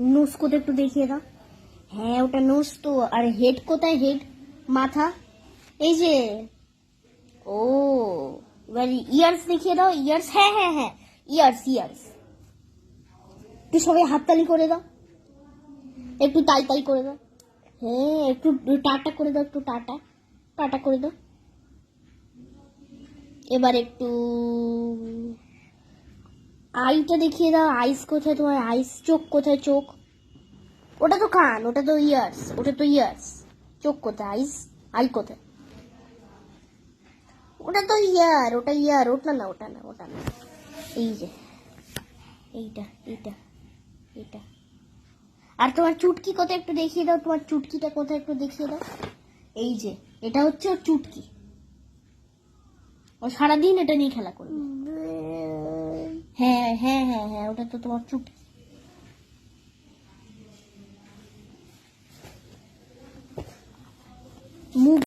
Nose কোথায় একটু দেখিয়ে দাও। হ্যাঁ ওটা নোজ তো। আর হেড কোথায়? হেড মাথা এই যে। ও এবার ইয়ার্স দেখিয়ে দাও। ইয়ার্স, হ্যাঁ হ্যাঁ হ্যাঁ, ইয়ার্স ইয়ার্স। একটু সবাই হাততালি করে দাও, একটু তাই তাই করে দাও। হ্যাঁ একটু টাটা করে দাও, একটু টাটা টাটা করে দাও। এবার একটু আইটা দেখিয়ে দাও। আইস কোথায় তোমার? আইস। চোখ কোথায়? চোখ ওটা তো কান, ওটা তো ইয়ার্স, ওটা তো ইয়ার্স। চোখ কোথায়? আইস। আই কোথায়? ওটা তো ইয়ার, ওটা ইয়ার, ওটা না, ওটা না, ওটা না। এই যে এইটা এইটা এইটা। আর তোমার চুটকি কোথায় একটু দেখিয়ে দাও। তোমার চুটকিটা কোথায় একটু দেখিয়ে দাও। এই যে এটা হচ্ছে ওর চুটকি। ও সারাদিন এটা নিয়ে খেলা করবে। হ্যাঁ হ্যাঁ হ্যাঁ হ্যাঁ, ওটা তো তোমার চুটকি। মুখ